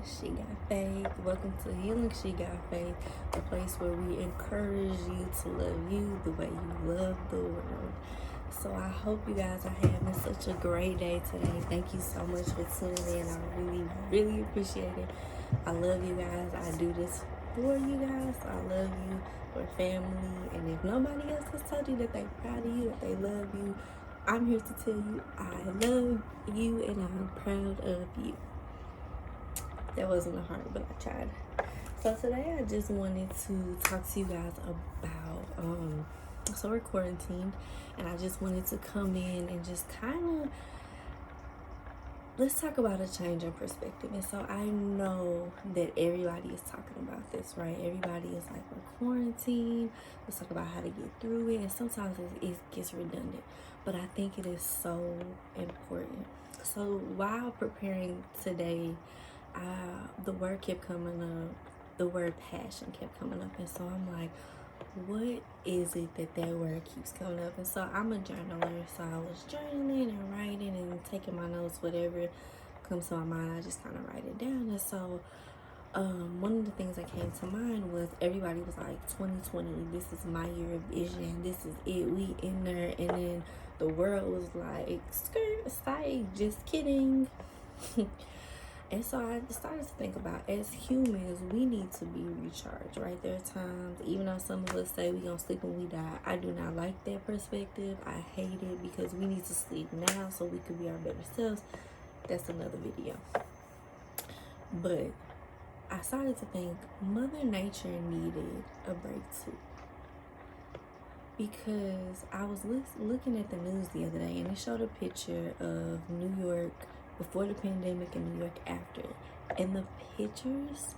She Got Faith. Welcome to Healing She Got Faith, a place where we encourage you to love you the way you love the world. So I hope you guys are having such a great day today. Thank you so much for tuning in. I really appreciate it. I love you guys. I do this for you guys. I love you. We're family. And if nobody else has told you that they're proud of you, that they love you, I'm here to tell you I love you and I'm proud of you. That wasn't a hard, but I tried. So today I just wanted to talk to you guys about so we're quarantined, and I just wanted to come in and just kind of let's talk about a change in perspective. And so I know that everybody is talking about this, right? Everybody is like, we're quarantined. Let's talk about how to get through it. And sometimes it gets redundant, but I think it is so important. So while preparing today, the word kept coming up. The word passion kept coming up. And so I'm like, what is it that word keeps coming up? And so I'm a journaler, so I was journaling and writing and taking my notes, whatever comes to my mind, I just kind of write it down. And so one of the things that came to mind was everybody was like, 2020, this is my year of vision, this is it, we in there. And then the world was like, skirt, psych, just kidding. And so I started to think about, as humans, we need to be recharged, right? There are times, even though some of us say we're going to sleep when we die, I do not like that perspective. I hate it, because we need to sleep now so we could be our better selves. That's another video. But I started to think Mother Nature needed a break too. Because I was looking at the news the other day, and it showed a picture of New York before the pandemic and New York after. And the pictures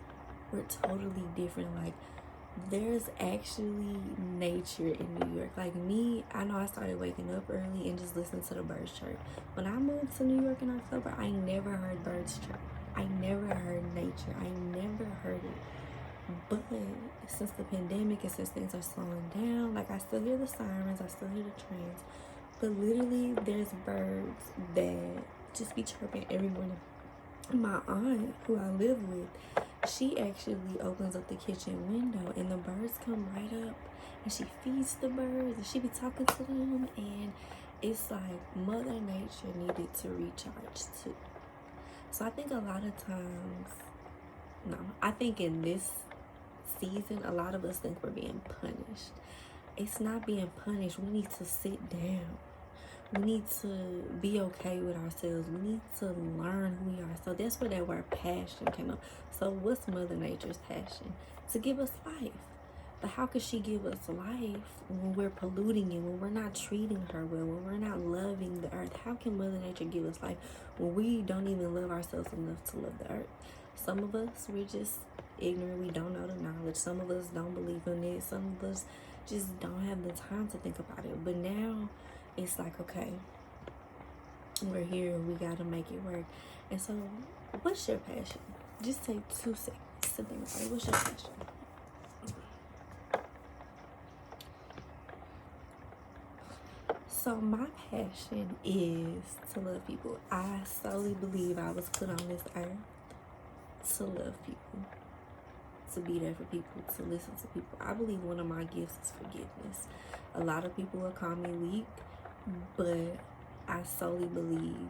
were totally different. Like, there's actually nature in New York. Like me, I know I started waking up early and just listening to the birds chirp. When I moved to New York in October, I never heard birds chirp. I never heard nature. I never heard it. But since the pandemic and since things are slowing down, like, I still hear the sirens, I still hear the trains, but literally there's birds that just be chirping every morning. My aunt, who I live with, she actually opens up the kitchen window and the birds come right up and she feeds the birds and she be talking to them. And it's like Mother Nature needed to recharge too. So I think a lot of times, I think in this season, a lot of us think we're being punished. It's not being punished. We need to sit down. We need to be okay with ourselves. We need to learn who we are. So that's where that word passion came up. So what's Mother Nature's passion? To give us life. But how could she give us life when we're polluting it, when we're not treating her well, when we're not loving the earth? How can Mother Nature give us life when we don't even love ourselves enough to love the earth? Some of us, we're just ignorant. We don't know the knowledge. Some of us don't believe in it. Some of us just don't have the time to think about it. But now it's like, okay, we're here, we gotta make it work. And so what's your passion? Just take 2 seconds to think about it. What's your passion? So my passion is to love people. I solely believe I was put on this earth to love people, to be there for people, to listen to people. I believe one of my gifts is forgiveness. A lot of people will call me weak, but I solely believe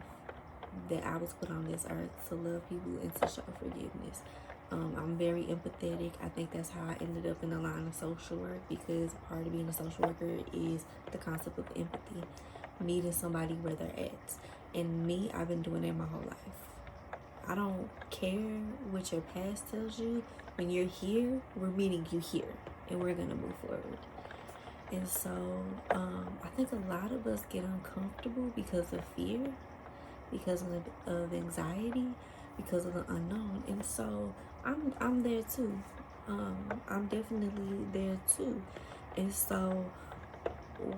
that I was put on this earth to love people and to show forgiveness. I'm very empathetic. I think that's how I ended up in the line of social work, because part of being a social worker is the concept of empathy, meeting somebody where they're at. And me, I've been doing that my whole life. I don't care what your past tells you. When you're here, we're meeting you here, and we're gonna move forward. And so I think a lot of us get uncomfortable because of fear, because of anxiety, because of the unknown. And so I'm there too. I'm definitely there too. And so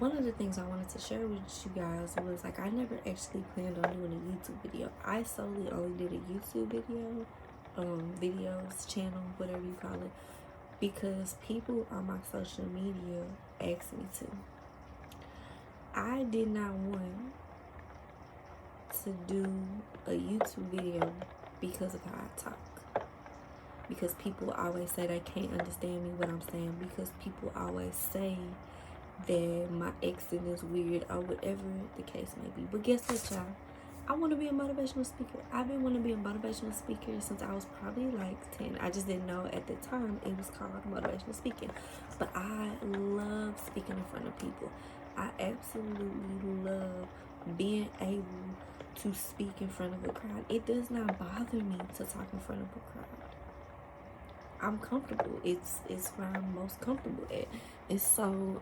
one of the things I wanted to share with you guys was, like, I never actually planned on doing a YouTube video. I solely only did a YouTube video, videos, channel, whatever you call it, because people on my social media asked me to. I did not want to do a YouTube video because of how I talk. because people always say they can't understand me what I'm saying, because people always say that my accent is weird or whatever the case may be. But guess what, y'all? I want to be a motivational speaker. I've been wanting to be a motivational speaker since I was probably like 10. I just didn't know at the time it was called motivational speaking. But I love speaking in front of people. I absolutely love being able to speak in front of a crowd. It does not bother me to talk in front of a crowd. I'm comfortable. It's where I'm most comfortable at. And so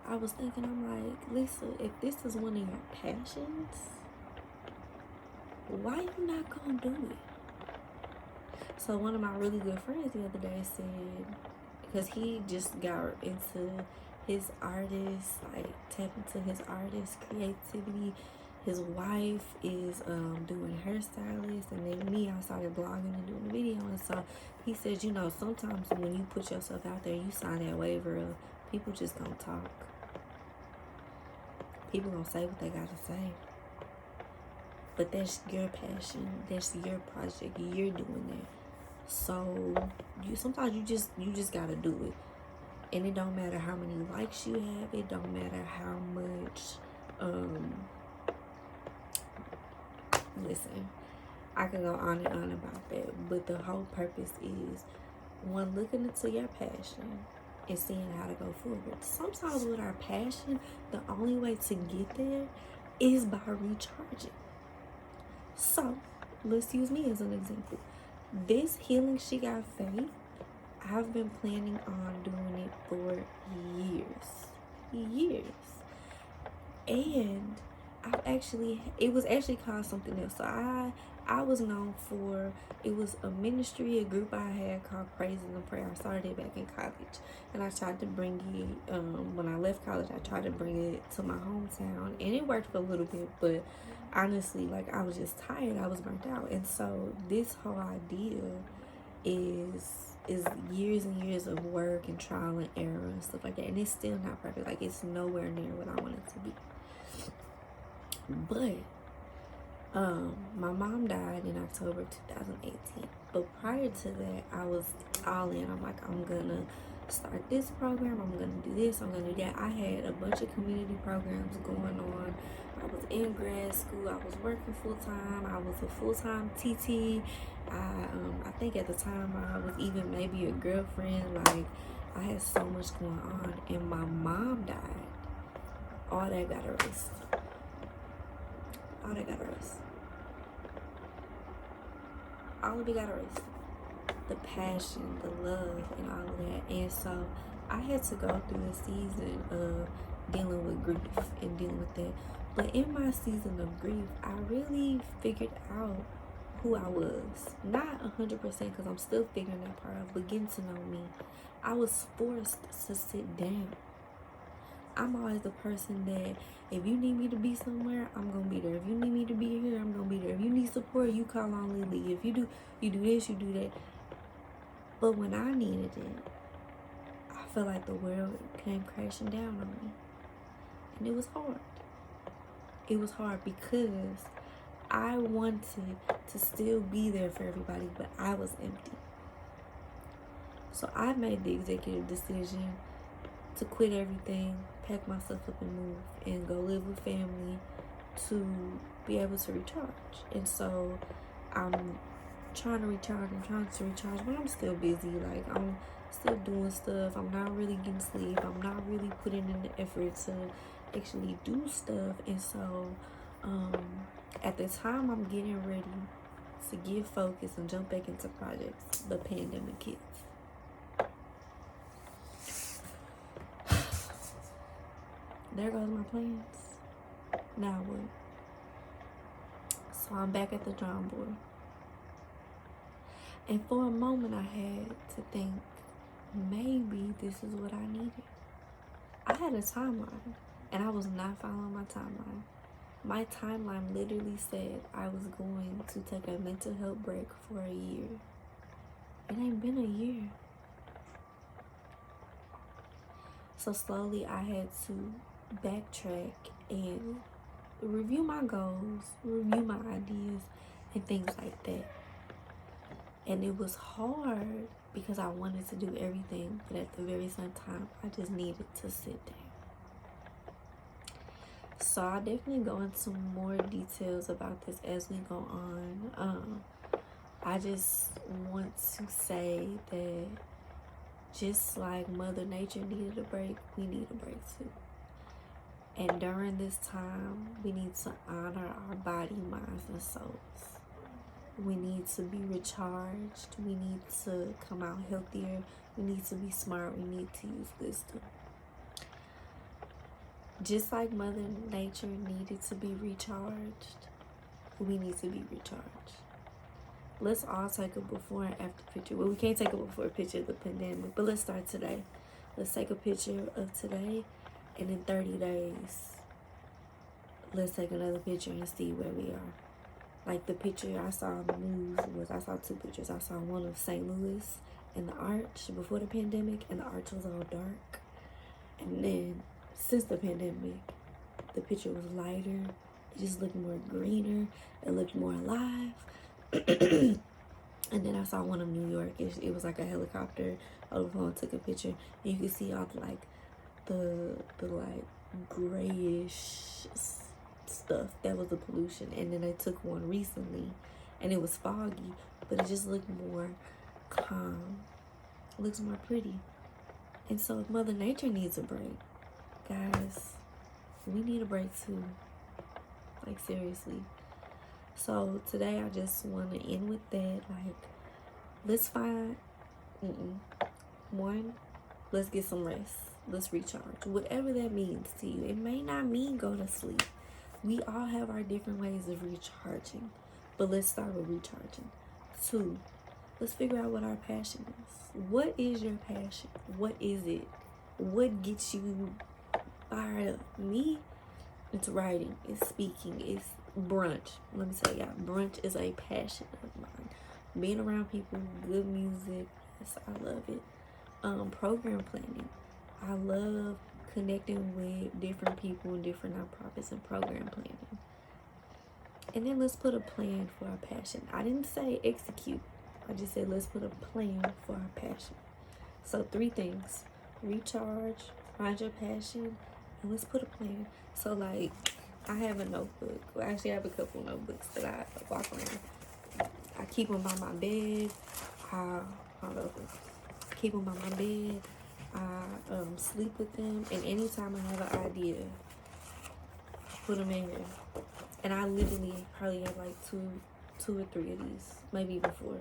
I was thinking, I'm like, Lisa, if this is one of your passions, why you not gonna do it? So one of my really good friends the other day said, because he just got into his artist, like tap into his artist creativity. His wife is doing hairstylist, and then me, I started blogging and doing the video. And so he says, you know, sometimes when you put yourself out there, you sign that waiver of people just gonna talk. People gonna say what they gotta say. But that's your passion. That's your project. You're doing that. So sometimes you just gotta do it. And it don't matter how many likes you have. It don't matter how much listen, I can go on and on about that. But the whole purpose is one, looking into your passion and seeing how to go forward. Sometimes with our passion, the only way to get there is by recharging. So let's use me as an example. This Healing She Got Faith, I've been planning on doing it for years. And it was actually called something else. So I was known for, it was a ministry, a group I had called Praise and Prayer. I started it back in college, and I tried to bring it, when I left college, I tried to bring it to my hometown, and it worked for a little bit, but honestly, like, I was just tired, I was burnt out. And so this whole idea is years and years of work and trial and error and stuff like that, and it's still not perfect. Like, it's nowhere near what I want it to be. But my mom died in October 2018. But prior to that, I was all in. I'm like, I'm gonna start this program, I'm gonna do this, I'm gonna do that. I had a bunch of community programs going on. I was in grad school, I was working full-time, I was a full-time TT. I think at the time I was even maybe a girlfriend. Like, I had so much going on, and my mom died. All that got erased. All of it got erased. The passion, the love, and all of that. And so I had to go through a season of dealing with grief and dealing with that. But in my season of grief, I really figured out who I was. Not 100% because I'm still figuring that part out, but getting to know me. I was forced to sit down. I'm always the person that if you need me to be somewhere, I'm gonna be there. If you need me to be here, I'm gonna be there. If you need support, you call on Lily. If you do this, you do that. But when I needed it, I felt like the world came crashing down on me. And it was hard. It was hard because I wanted to still be there for everybody, but I was empty. So I made the executive decision to quit everything, pack myself up and move, and go live with family to be able to recharge. And so I'm trying to recharge, but I'm still busy. Like, I'm still doing stuff. I'm not really getting sleep. I'm not really putting in the effort to actually do stuff. And so at the time I'm getting ready to get focused and jump back into projects, the pandemic hits. There goes my plans. Now what? So I'm back at the drawing board. And for a moment I had to think, maybe this is what I needed. I had a timeline, and I was not following my timeline. My timeline literally said I was going to take a mental health break for a year. It ain't been a year. So slowly I had to backtrack and review my goals, review my ideas, and things like that. And it was hard because I wanted to do everything, but at the very same time, I just needed to sit down. So I'll definitely go into more details about this as we go on. I just want to say that just like Mother Nature needed a break, we need a break too. And during this time, we need to honor our body, minds, and souls. We need to be recharged. We need to come out healthier. We need to be smart. We need to use wisdom. Just like Mother Nature needed to be recharged, we need to be recharged. Let's all take a before and after picture. Well, we can't take a before picture of the pandemic, but let's start today. Let's take a picture of today, and in 30 days, let's take another picture and see where we are. Like the picture I saw on the news I saw two pictures. I saw one of St. Louis and the arch before the pandemic, and the arch was all dark. And then since the pandemic, the picture was lighter. It just looked more greener. It looked more alive. And then I saw one of New York. It was like a helicopter over the phone, took a picture, and you could see all the like grayish stuff. That was the pollution. And then they took one recently, and it was foggy, but it just looked more calm. It looks more pretty. And so if Mother Nature needs a break, guys, we need a break too. Like, seriously. So today I just want to end with that. Like, let's find one, let's get some rest. Let's recharge. Whatever that means to you. It may not mean go to sleep. We all have our different ways of recharging, but let's start with recharging. 2, let's figure out what our passion is. What is your passion? What is it? What gets you fired up? Me, it's writing, it's speaking, it's brunch. Let me tell y'all, brunch is a passion of mine. Being around people, good music, yes, I love it. Program planning. I love connecting with different people and different nonprofits and program planning. And then let's put a plan for our passion. I didn't say execute. I just said let's put a plan for our passion. So 3 things: recharge, find your passion, and let's put a plan. So like, I have a notebook. Well, actually, I have a couple notebooks that I walk around. I keep them by my bed. Keep them by my bed. I sleep with them, and anytime I have an idea, I put them in here. And I literally probably have like two or 3 of these, maybe even 4.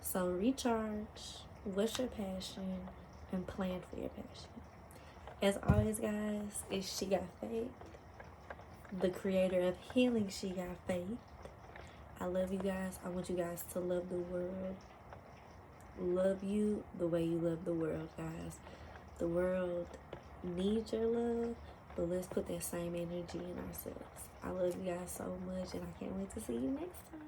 So recharge, what's your passion, and plan for your passion. As always, guys, it's She Got Faith, the creator of Healing She Got Faith. I love you guys. I want you guys to love the world. Love you the way you love the world, guys. The world needs your love, but let's put that same energy in ourselves. I love you guys so much, and I can't wait to see you next time.